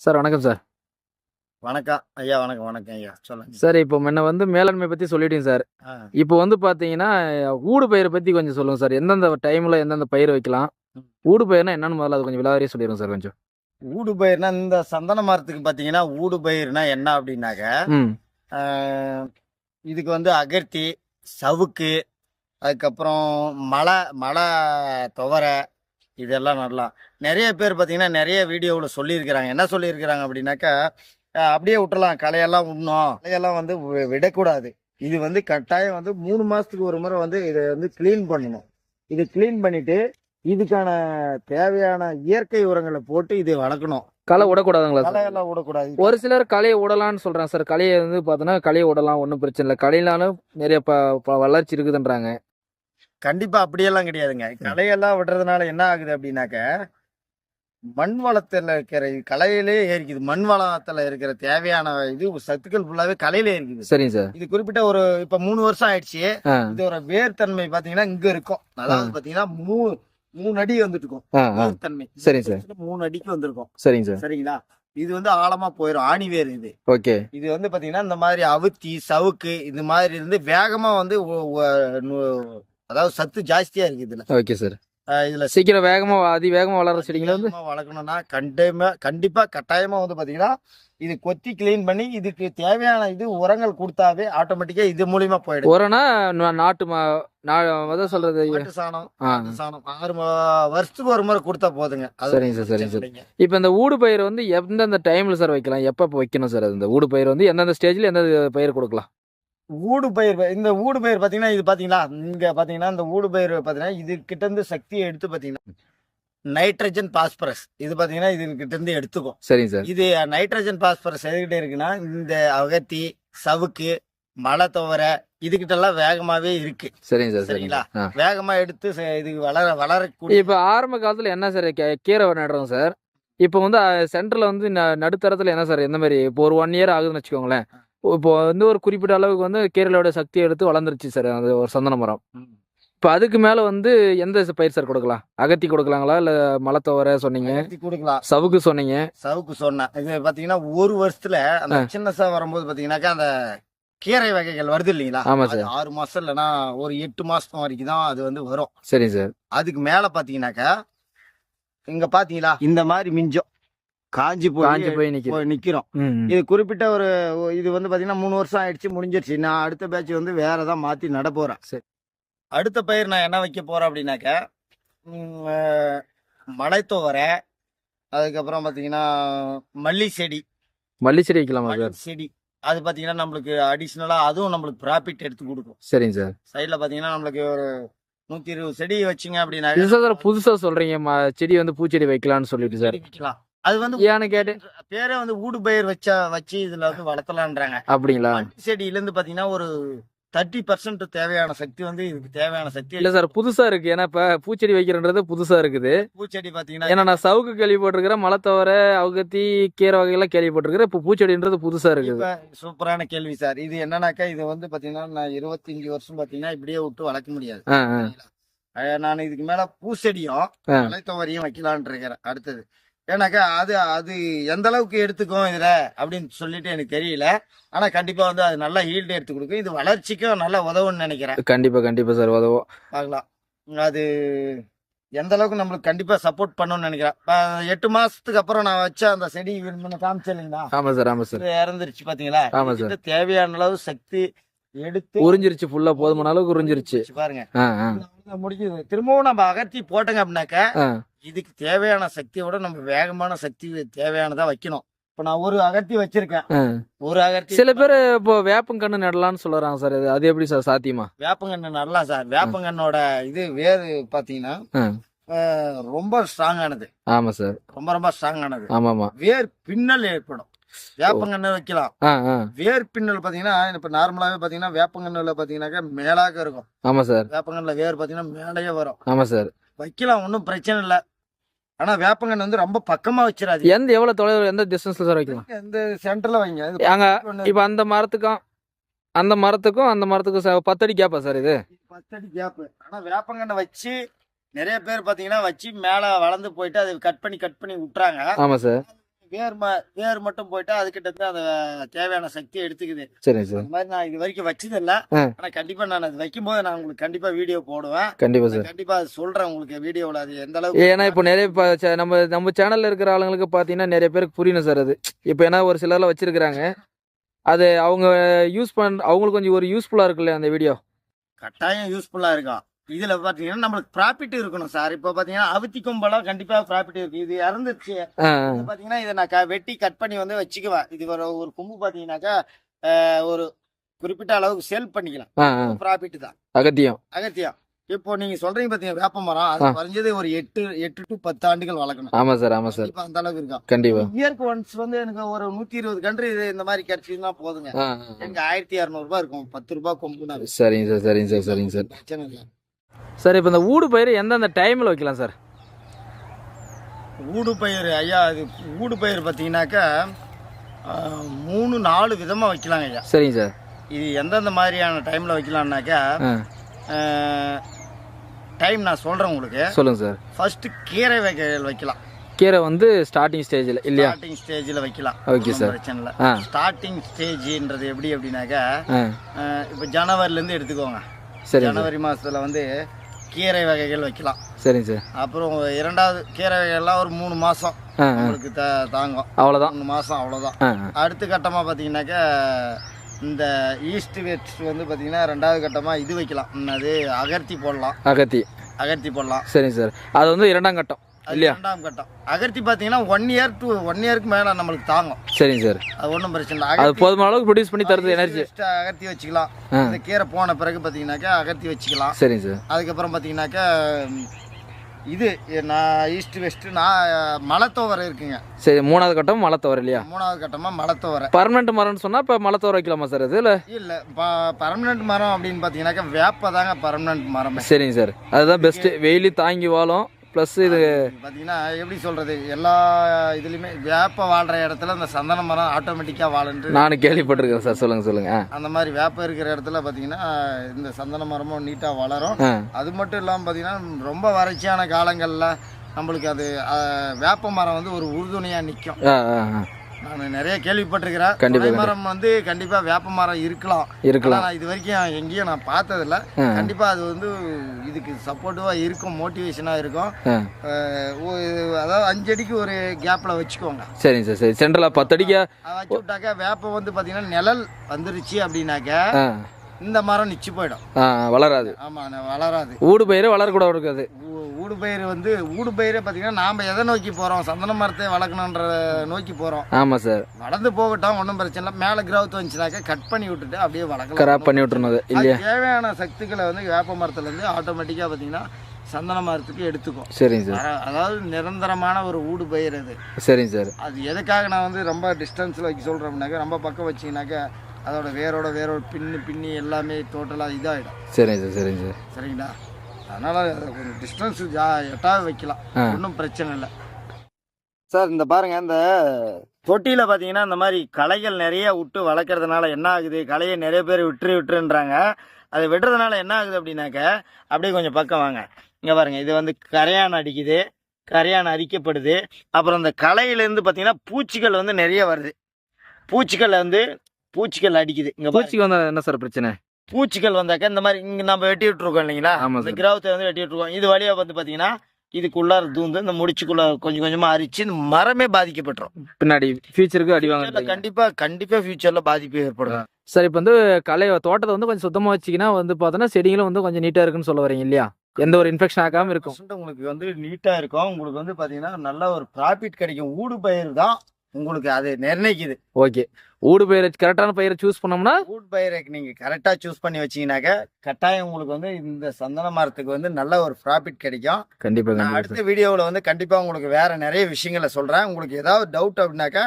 Sir வணக்கம் sir. வணக்கம் ஐயா. வணக்கம் வணக்கம் ஐயா. சொல்லுங்க. சார் இப்போ முன்ன வந்து மேலாண்மை பத்தி சொல்லிட்டீங்க சார். ஆ. இப்போ வந்து பார்த்தீங்கன்னா, ஊடு பயிர பத்தி கொஞ்சம் சொல்லுங்க சார். எந்தெந்த டைம்ல எந்தெந்த பயிர் வைக்கலாம்? ம். ஊடு பயிர்னா என்னன்னு முதல்ல அது கொஞ்சம் விலாவாரியா சொல்லிருங்க சார் கொஞ்சம். ஊடு பயிர்னா இந்த சந்தன மரத்துக்கு பார்த்தீங்கன்னா, ஊடு பயிர்னா என்ன அப்படின்னாக்க, ம். ஆ, இதுக்கு வந்து அகர்த்தி, சவுக்கு, அதுக்கப்புறம் மலை மலை துவரை இதெல்லாம் நடலாம். நிறைய பேர் பார்த்தீங்கன்னா, நிறைய வீடியோவில் சொல்லியிருக்கிறாங்க. என்ன சொல்லியிருக்கிறாங்க அப்படின்னாக்கா, அப்படியே விட்டுறலாம், களையெல்லாம் விடணும், களையெல்லாம் வந்து விடக்கூடாது. இது வந்து கட்டாயம் வந்து 3 மாசத்துக்கு ஒரு முறை வந்து இதை வந்து கிளீன் பண்ணணும். இது கிளீன் பண்ணிட்டு இதுக்கான தேவையான இயற்கை உரங்களை போட்டு இதை வளர்க்கணும். களை விடக்கூடாதுங்களா சார்? களையெல்லாம் விடக்கூடாது. ஒரு சிலர் களைய விடலான்னு சொல்றாங்க சார். களைய வந்து பார்த்தோன்னா, களைய விடலாம் ஒண்ணும் பிரச்சனை இல்ல. களையினாலும் நிறைய வளர்ச்சி இருக்குதுன்றாங்க. கண்டிப்பா அப்படியெல்லாம் கிடையாதுங்க. களையெல்லாம் விடுறதுனால என்ன ஆகுது அப்படின்னாக்க, மண் வளத்துல இருக்கிற களையிலே ஏறிக்குது. மண் வளத்துல இருக்கிற தேவையான இது சத்துக்கள் ஃபுல்லாவே களையில ஏறிக்குது. சரிங்க சார். இது குறிப்பிட்ட ஒரு இப்ப 3 வருஷம் ஆயிடுச்சு. ஆ. இதோட வேர் தன்மை பாத்தீங்கன்னா இங்க இருக்கும். அதாவது பாத்தீங்கன்னா 3 அடி வந்துட்டு இருக்கும். ஆ, ஆ. வேர் தன்மை சரிங்க சார். 3 அடிக்கு வந்திருக்கும். சரிங்க சார். சரிங்களா? இது வந்து ஆழமா போயிடும். ஆணி வேர் இது. ஓகே. இது வந்து பாத்தீங்கன்னா இந்த மாதிரி அவுத்தி, சவுக்கு இது மாதிரி இருந்து வேகமா வந்து அதாவது சத்து ஜாஸ்தியா இருக்கு இதுல. Okay sir. இதுல சீக்கிரம் வேகமா அதிவேகமா வளர்ற செடிங்களை வந்து வேகமா வளர்க்கணும்னா கண்டிப்பா கட்டாயமா வந்து பாத்தீங்கன்னா இது கொத்தி கிளீன் பண்ணி இதுக்கு தேவையான இது உரங்கள் கொடுத்தாவே ஆட்டோமேட்டிக்கா இது மூலியமா போயிடும். உரம்னா நாட்டு அதான் சொல்றது. மாட்டு சாணம், ஆ. ஆட்டு சாணம் 6 வருஷத்துக்கு ஒரு முறை கொடுத்தா போதுங்க. அது சரிங்க சார், சரிங்க சார். இல்லைங்க. இப்போ இந்த ஊடு பயிர் வந்து எந்தெந்த டைம்ல சார் வைக்கலாம்? எப்போ வைக்கணும் சார்? அது இந்த ஊடு பயிர் வந்து எந்தெந்த ஸ்டேஜ்ல எந்தெந்த பயிர் கொடுக்கலாம்? ஊடு பயிர் இந்த ஊடு பயிர் பாத்தீங்கன்னா இது பாத்தீங்களா இங்க பாத்தீங்கன்னா இந்த ஊடு பயிர் பாத்தீங்கன்னா இது கிட்ட இருந்து சக்தியை எடுத்து பாத்தீங்கன்னா நைட்ரஜன் பாஸ்பரஸ் இது பாத்தீங்கன்னா இது கிட்ட இருந்து எடுத்துக்கும். சரிங்க சார். இது நைட்ரஜன் பாஸ்பரஸ் எதுகிட்ட இருக்குன்னா இந்த அகத்தி, சவுக்கு, மலை துவரை இதுகிட்ட எல்லாம் வேகமாவே இருக்கு. சரிங்க சார். சரிங்களா? சரிங்களா? வேகமா எடுத்து இது வளரக்கூடிய இப்போ ஆரம்ப காலத்துல என்ன சார் கீரை நடுறோம் சார். இப்போ வந்து சென்டர்ல வந்து நடுத்தரத்துல என்ன சார் எந்த மாதிரி இப்போ ஒரு 1 இயர் ஆகுதுன்னு வச்சுக்கோங்களேன். இப்போ வந்து ஒரு குறிப்பிட்ட அளவுக்கு வந்து கீரையோட சக்தியை எடுத்து வளர்ந்துருச்சு சார் அது ஒரு சந்தன மரம். இப்போ அதுக்கு மேல வந்து எந்த பயிர் சார் கொடுக்கலாம்? அகத்தி கொடுக்கலாங்களா இல்ல மலைத்துவரை சொன்னீங்க, அகத்தி கொடுக்கலாம், சவுக்கு சொன்னீங்க. சவுக்கு சொன்னேன். இது பாத்தீங்கன்னா ஒரு வருஷத்துல அந்த சின்னசா வரும்போது பாத்தீங்கன்னாக்கா அந்த கீரை வகைகள் வருது இல்லைங்களா? ஆமா அது சார். 6 மாசம் இல்லைன்னா ஒரு 8 மாசம் வரைக்கும் தான் அது வந்து வரும். சரிங்க சார். அதுக்கு மேல பாத்தீங்கன்னாக்கா இங்க பாத்தீங்களா இந்த மாதிரி மிஞ்சம் காஞ்சி போய் நிக்குது. நிக்கிறோம். ம். இது குறிப்பிட்ட இது வந்து பாத்தீங்கன்னா 3 வருஷம் ஆயிடுச்சு, முடிஞ்சிருச்சு. நான் அடுத்த பேட்ச் வந்து வேற ஏதாவது மாத்தி நட போறேன். சரி. அடுத்த பயிர் நான் என்ன வைக்க போறேன் அப்படின்னாக்கா மலைத்துவரை, அதுக்கப்புறம் பாத்தீங்கன்னா மல்லி செடி. மல்லி செடி வைக்கலாமா சார்? மல்லி செடி அது பாத்தீங்கன்னா நம்மளுக்கு அடிஷ்னலா அதுவும் நம்மளுக்கு ப்ராஃபிட் எடுத்து கொடுக்கும். சரிங்க சார். சைட்ல பாத்தீங்கன்னா நம்மளுக்கு ஒரு 120 செடி வச்சுங்க அப்படின்னா சார் புதுசா சொல்றீங்க செடி வந்து பூச்செடி வைக்கலாம்னு சொல்லிட்டு சார். வைக்கலாம். அது வந்து ஏன்னு கேட்டு பேரே வந்து ஊடு பயிர் வச்சு இதுல வந்து வளர்த்தலான்றாங்க. அப்படிங்களா? மல்லி செடியில இருந்து பாத்தீங்கன்னா ஒரு 30% தேவையான சக்தி வந்து இதுக்கு தேவையான சக்தி இல்ல சார் புதுசா இருக்கு. ஏன்னா இப்ப பூச்செடி வைக்கிறன்றது புதுசா இருக்குது. பூச்செடி பாத்தீங்கன்னா ஏன்னா நான் சவுக்கு கேள்விப்பட்டிருக்கிறேன், மலைத்தவரை, அவுகத்தி, கீரை வகையெல்லாம் கேள்விப்பட்டிருக்கிறேன். இப்போ பூச்செடின்றது புதுசா இருக்குது. இப்ப சூப்பரான கேள்வி சார். இது என்னன்னாக்கா இது வந்து பாத்தீங்கன்னா நான் 25 வருஷம் பாத்தீங்கன்னா இப்படியே விட்டு வளர்க்க முடியாது. நான் இதுக்கு மேல பூச்செடியும் மலைத்துவரையும் வைக்கலான் இருக்கிறேன் அடுத்தது. ஏன்னாக்கா அது எந்த அளவுக்கு எடுத்துக்கும் இதுல அப்படின்னு சொல்லிட்டு எனக்கு தெரியல. ஆனா கண்டிப்பா வந்து அது நல்லா ஈல்டு எடுத்து கொடுக்கும். இது வளர்ச்சிக்கும் நல்லா உதவும்னு நினைக்கிறேன். கண்டிப்பா சார் உதவும். பார்க்கலாம். அது எந்த அளவுக்கு நம்மளுக்கு கண்டிப்பா சப்போர்ட் பண்ணணும்னு நினைக்கிறேன். 8 மாசத்துக்கு அப்புறம் நான் வச்ச அந்த செடி காமிச்சேன் இல்லைங்களா? ஆமா சார். இறந்துருச்சு பாத்தீங்களா? ஆமா சார். தேவையான அளவு சக்தி எடுத்து உறிஞ்சிருச்சு, ஃபுல்லா போதுமான அளவுக்கு உறிஞ்சிருச்சு. பாருங்க. முடிஞ்சது. திரும்பவும் நம்ம அகற்றி போட்டோங்க அப்படின்னாக்க இதுக்கு தேவையான சக்தியோட நம்ம வேகமான சக்தி தேவையானதா வைக்கணும். இப்ப நான் ஒரு அகர்த்தி வச்சிருக்கேன். ஒரு அகர்த்தி சில பேர் இப்போ வேப்பங்கன்னு நடலாம்னு சொல்றாங்க சார். அது எப்படி சார் சாத்தியமா? வேப்பங்கன்னு நடலாம் சார். வேப்பங்கன்னோட இது வேறு பாத்தீங்கன்னா ரொம்ப ஸ்ட்ராங் ஆனது. ஆமா சார். ரொம்ப ஸ்ட்ராங் ஆனது. ஆமா. வேர் பின்னல் ஏற்படும். வேப்பங்கன்னு வைக்கலாம். வேர் பின்னல் பாத்தீங்கன்னா இப்ப நார்மலாவே பாத்தீங்கன்னா வேப்பங்கன்னுல பாத்தீங்கன்னாக்கா மேலாக இருக்கும். ஆமா சார். வேப்பங்கன்னுல வேர் பாத்தீங்கன்னா மேலேயே வரும். ஆமா சார். வைக்கலாம், ஒன்னும் பிரச்சனை இல்ல. ஆனா வேப்பங்கன்னு வந்து ரொம்ப பக்கமா வச்சிடாது. எவ்வளவு தொலைவு, எந்த டிஸ்டன்ஸ்ல சார் வைக்கலாம்? இந்த சென்டர்ல வைங்க. அங்க இப்ப அந்த மரத்துக்கும் அந்த மரத்துக்கும் 10 அடி கேப்பா சார் இது? 10 அடி கேப். ஆனா வேப்பங்கன்னு வச்சு நிறைய பேர் பாத்தீங்கன்னா வச்சு மேல வளர்ந்து போயிட்டு அதை கட் பண்ணி விட்டுறாங்க. ஆமா சார். வேர் மட்டும் போயிட்டா அதுக்கிட்ட அந்த தேவையான சக்தியை எடுத்துக்குது. சரிங்க சார். அந்த மாதிரி நான் இது வரைக்கும் வச்சதில்ல. ஆ. ஆனா கண்டிப்பா நான் அது வைக்கும்போது நான் உங்களுக்கு கண்டிப்பா வீடியோ போடுவேன். கண்டிப்பா சார். கண்டிப்பா அது சொல்றேன் உங்களுக்கு வீடியோவில் அது எந்த அளவுக்கு. ஏன்னா இப்போ நிறைய நம்ம சேனல்ல இருக்கிற ஆளுங்களுக்கு பார்த்தீங்கன்னா நிறைய பேருக்கு புரியணும் சார் அது. இப்போ ஏன்னா ஒரு சிலர்லாம் வச்சிருக்கிறாங்க. அது அவங்க அவங்களுக்கு கொஞ்சம் ஒரு யூஸ்ஃபுல்லா இருக்குல்ல அந்த வீடியோ. கட்டாயம் யூஸ்ஃபுல்லா இருக்கும். இதுல பாத்தீங்கன்னா நம்மளுக்கு ப்ராஃபிட் இருக்கணும் சார். இப்போ பாத்தீங்கன்னா அவுத்தி கொம்பெல்லாம் கண்டிப்பா ப்ராஃபிட் இருக்கு. இது இறந்துருச்சு. இது பாத்தீங்கன்னா இதை நான் வெட்டி கட் பண்ணி வந்து வச்சுக்குவேன். இது ஒரு கொம்பு பாத்தீங்கன்னாக்கா ஒரு குறிப்பிட்ட அளவுக்கு சேல் பண்ணிக்கலாம். ப்ராஃபிட் தான் அகத்தியம். இப்போ நீங்க சொல்றீங்க பாத்தீங்க வேப்ப மரம், அது குறைஞ்சது ஒரு 8 to 10 ஆண்டுகள் வளர்க்கணும். ஆமா சார். அந்த அளவுக்கு இருக்கும். கண்டிப்பா இயர்க்கு ஒன்ஸ் வந்து எனக்கு ஒரு 120 கன்று இந்த மாதிரி கிடைச்சதுன்னா போதுங்க. எனக்கு 1200 ரூபாய் இருக்கும். 10 ரூபாய் கொம்புனா. சரிங்க சார். பிரச்சனை இல்லை சார். இப்போ இந்த ஊடு பயிர் எந்தெந்த டைம்ல வைக்கலாம் சார்? ஊடு பயிர் ஐயா, அது ஊடு பயிர் பார்த்தீங்கன்னாக்கா 3-4 விதமா வைக்கலாங்க ஐயா. சரிங்க சார். இது எந்தெந்த மாதிரியான டைம்ல வைக்கலாம்னாக்கா டைம் நான் சொல்றேன் உங்களுக்கு. சொல்லுங்க சார். ஃபர்ஸ்ட் கீரை வகைகள் வைக்கலாம். கீரை வந்து ஸ்டார்டிங் ஸ்டேஜ்ல இல்லையா? ஸ்டார்டிங் ஸ்டேஜ்ல வைக்கலாம். Okay sir. பிரச்சனை இல்லை. ஸ்டார்டிங் ஸ்டேஜ்ன்றது எப்படி அப்படின்னாக்கா இப்போ ஜனவரில இருந்து எடுத்துக்கோங்க. சரி. ஜனவரி மாசத்துல வந்து கீரை வகைகள் வைக்கலாம். சரிங்க சார். அப்புறம் இரண்டாவது கீரை வகைகள்லாம் ஒரு 3 மாசம் உங்களுக்கு தாங்கும். அவ்வளோதான். 3 மாசம் அவ்வளோதான். அடுத்த கட்டமாக பார்த்தீங்கன்னாக்கா இந்த ஈஸ்ட் வெஸ்ட் வந்து பார்த்தீங்கன்னா ரெண்டாவது கட்டமாக இது வைக்கலாம். அது அகர்த்தி போடலாம். அகர்த்தி போடலாம். சரிங்க சார். அது வந்து இரண்டாம் கட்டம் இல்லையா? இரண்டாம் கட்டம் அகர்த்தி பார்த்தீங்கன்னா 1 year to 1 yearக்கு மேலே நம்மளுக்கு தாங்கும். சரிங்க சார். அது ஒன்றும் பிரச்சனை இல்லை. அது போதுமான அளவுக்கு ப்ரொடியூஸ் பண்ணி தருது எனர்ஜி. அகர்த்தி வச்சுக்கலாம். இந்த கீரை போன பிறகு பார்த்தீங்கன்னாக்கா அகர்த்தி வச்சுக்கலாம். சரிங்க சார். அதுக்கப்புறம் பார்த்தீங்கன்னாக்கா இது நான் ஈஸ்ட் வெஸ்ட் மலத்தோவரை இருக்குங்க. சரி. 3வது கட்டம் மலத்தோவரை இல்லையா? 3வது கட்டமாக மலத்தோவரை. பர்மனெண்ட் மரம்னு சொன்னால் இப்போ மலத்தோவரை வைக்கலாமா சார்? அது இல்லை பர்மனெண்ட் மரம் அப்படின்னு பார்த்தீங்கன்னாக்கா வேப்ப தாங்க பர்மனெண்ட் மரம். சரிங்க சார். அதுதான் பெஸ்ட்டு. வெயிலி தாங்கி வாழும். ப்ளஸ் இது பார்த்தீங்கன்னா எப்படி சொல்கிறது, எல்லா இதுலேயுமே வேப்ப வாழ்கிற இடத்துல இந்த சந்தன மரம் ஆட்டோமேட்டிக்காக வாழுன்னு நானும் கேள்விப்பட்டிருக்கேன் சார். சொல்லுங்கள். அந்த மாதிரி வேப்பம் இருக்கிற இடத்துல பார்த்தீங்கன்னா இந்த சந்தன மரமும் நீட்டாக வளரும். அது மட்டும் இல்லாமல் பார்த்தீங்கன்னா ரொம்ப வறட்சியான காலங்களில் நம்மளுக்கு அது வேப்ப மரம் வந்து ஒரு உறுதுணையாக நிற்கும். நான் நிறைய கேள்விப்பட்டிருக்கிறேன். கண்டிப்பா மரம் வந்து கண்டிப்பா வேப்ப மரம் இருக்கலாம். நான் இது வரைக்கும் எங்கேயும் நான் பார்த்ததில்ல. கண்டிப்பா அது வந்து இதுக்கு சப்போர்ட்டிவா இருக்கும், மோட்டிவேஷனா இருக்கும். அதாவது 5 அடிக்கு ஒரு கேப்ல வச்சுக்கோங்க. சரிங்க சார். சரி. சென்ட்ரலா 10 அடிக்கு வச்சு விட்டாக்கா வேப்ப வந்து பாத்தீங்கன்னா நிழல் வந்துருச்சு அப்படின்னாக்கா இந்த மரம் நிச்சு போயிடும். வளராது. ஆமா வளராது. ஊடு பயிரே வளரக்கூடாது இருக்காது. ஊடு பயிரை பார்த்தீங்கன்னா நாம் எதை நோக்கி போகிறோம், சந்தன மரத்தை வளர்க்கணுன்ற நோக்கி போகிறோம். ஆமாம் சார். வளர்ந்து போகட்டும், ஒன்றும் பிரச்சனை இல்லை. மேலே கிரௌத் வந்துச்சுனாக்கா கட் பண்ணி விட்டுட்டு அப்படியே வளர்க்கலாம். கராப் பண்ணி விட்டுருந்தது இல்லையா? தேவையான சக்திகளை வந்து வேப்ப மரத்துலேருந்து ஆட்டோமேட்டிக்காக பார்த்தீங்கன்னா சந்தன மரத்துக்கு எடுத்துக்கும். சரிங்க சார். அதாவது நிரந்தரமான ஒரு ஊடு பயிர் அது. சரிங்க சார். அது எதுக்காக நான் வந்து ரொம்ப டிஸ்டன்ஸில் வைக்க சொல்கிறோம்னாக்கா, ரொம்ப பக்கம் வச்சிங்கனாக்கா அதோட வேரோட பின்னி எல்லாமே டோட்டலாக இதாகிடும். சரிங்க சார். சரிங்களா? அதனால் ஒரு டிஸ்டன்ஸ் எட்டாவது வைக்கலாம். ஒன்றும் பிரச்சனை இல்லை சார். இந்த பாருங்கள், இந்த தொட்டியில் பார்த்தீங்கன்னா இந்த மாதிரி களைகள் நிறைய விட்டு வளர்க்குறதுனால என்ன ஆகுது, களையை நிறைய பேர் விட்டுருன்றாங்க. அதை விடுறதுனால என்ன ஆகுது அப்படின்னாக்க, அப்படியே கொஞ்சம் பக்கம் வாங்க. இங்கே பாருங்கள், இது வந்து கரையான் அடிக்குது, கரையான் அரிக்கப்படுது. அப்புறம் இந்த களையிலேருந்து பார்த்தீங்கன்னா பூச்சிகள் வந்து நிறைய வருது. பூச்சிகள் அடிக்குது. இங்கே பூச்சிக்கு வந்தால் என்ன சார் பிரச்சனை? பூச்சிகள் வந்தாக்க இந்த மாதிரி இங்கே நம்ம வெட்டி விட்டுருக்கோம் இல்லைங்களா? இந்த கிராவத்தை வந்து வெட்டி விட்டுருக்கோம். இது வழியாக வந்து பார்த்தீங்கன்னா இதுக்குள்ளார தூந்து இந்த முடிச்சுக்குள்ள கொஞ்சம் கொஞ்சமாக அரிச்சு இந்த மரமே பாதிக்கப்பட்டுரும். பின்னாடி ஃபியூச்சருக்கு அடிவாங்க. கண்டிப்பாக ஃபியூச்சரில் பாதிப்பு ஏற்படும். சார். இப்போ வந்து தோட்டத்தை வந்து கொஞ்சம் சுத்தமாக வச்சிங்கன்னா வந்து பார்த்தோன்னா செடிகளும் வந்து கொஞ்சம் நீட்டாக இருக்குன்னு சொல்ல வரீங்க இல்லையா? எந்த ஒரு இன்ஃபெக்ஷன் ஆகாமல் இருக்கும். உங்களுக்கு வந்து நீட்டாக இருக்கும். உங்களுக்கு வந்து பார்த்தீங்கன்னா நல்ல ஒரு ப்ராஃபிட் கிடைக்கும். ஊடு பயிர் தான் உங்களுக்கு அது நிர்ணயிக்குது. ஓகே. ஊடு பயிரை கரெக்டான பயிரை சூஸ் பண்ணோம்னா, ஊடு பயிரை நீங்கள் கரெக்டாக சூஸ் பண்ணி வச்சிங்கனாக்கா கட்டாயம் உங்களுக்கு வந்து இந்த சந்தன மரத்துக்கு வந்து நல்ல ஒரு ப்ராஃபிட் கிடைக்கும். கண்டிப்பாக. அடுத்த வீடியோவில் வந்து கண்டிப்பாக உங்களுக்கு வேறு நிறைய விஷயங்களை சொல்கிறேன். உங்களுக்கு ஏதாவது டவுட் அப்படின்னாக்கா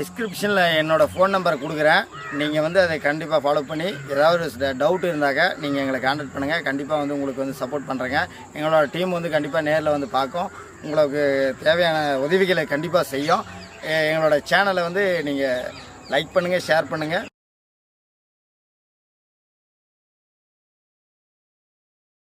டிஸ்கிரிப்ஷனில் என்னோடய ஃபோன் நம்பரை கொடுக்குறேன். நீங்கள் வந்து அதை கண்டிப்பாக ஃபாலோ பண்ணி ஏதாவது டவுட் இருந்தாக்கா நீங்கள் எங்களை கான்டாக்ட் பண்ணுங்கள். கண்டிப்பாக வந்து உங்களுக்கு வந்து சப்போர்ட் பண்ணுறேங்க. எங்களோட டீம் வந்து கண்டிப்பாக நேரில் வந்து பார்க்கும். உங்களுக்கு தேவையான உதவிகளை கண்டிப்பாக செய்யும். எங்களோட சேனலை வந்து நீங்கள் லைக் பண்ணுங்கள், ஷேர் பண்ணுங்கள்.